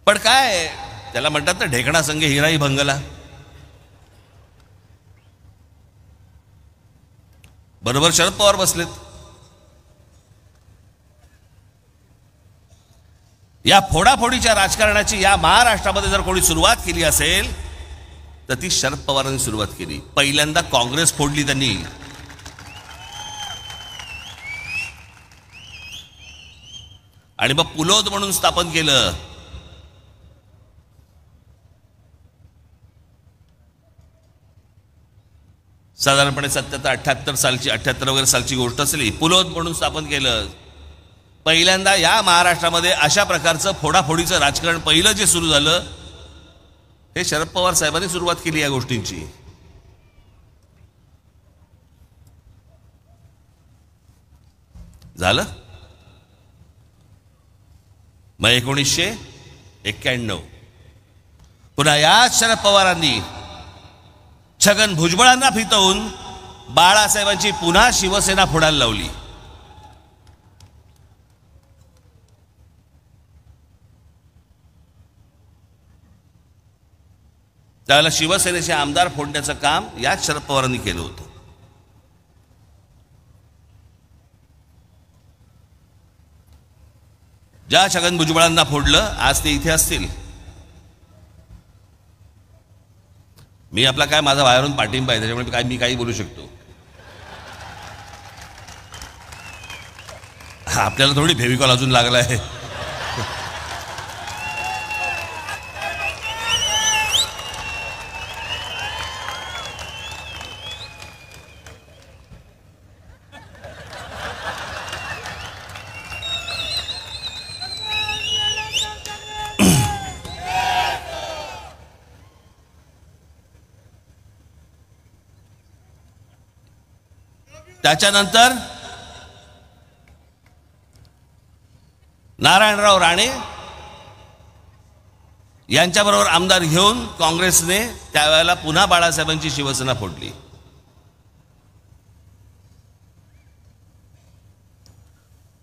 पण काय त्याला म्हणतात ना, ढेकणा संगे हिराही भंगला. बरोबर शरद पवार बसलेत. या फोडाफोडीच्या राजकारणाची या महाराष्ट्रामध्ये जर कोणी सुरुवात केली असेल तर ती शरद पवारांनी सुरुवात केली. पहिल्यांदा काँग्रेस फोडली त्यांनी. आणि मग पुलोद म्हणून स्थापन केलं. साधारणपणे 77-78 सालची 78 वगैरे सालची गोष्ट असली. पुलोद म्हणून स्थापन केलं. पहिल्यांदा या महाराष्ट्रामध्ये अशा प्रकारचं फोडाफोडीचं राजकारण पहिलं जे सुरू झालं हे शरद पवार साहेबांनी सुरुवात केली या गोष्टींची. झालं मग 1991 पुन्हा याच शरद पवारांनी छगन भुजबळांना फितवून बाळासाहेबांची पुन्हा शिवसेना फोडायला लावली. त्यावेळेला शिवसेनेचे आमदार फोडण्याचं काम याच शरद पवारांनी केलं होतं. ज्या छगन भुजबळांना फोडलं आज ते इथे असतील. मी आपला काय माझा बाहेरून पाठिंबा आहे त्याच्यामुळे मी काही बोलू शकतो. आपल्याला थोडी फेविकॉल अजून लागला आहे. त्याच्यानंतर नारायणराव राणे यांच्याबरोबर आमदार घेऊन काँग्रेसने त्यावेळेला पुन्हा बाळासाहेबांची शिवसेना फोडली.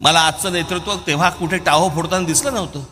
मला आजचं नेतृत्व तेव्हा कुठे टाहो फोडताना दिसलं नव्हतं.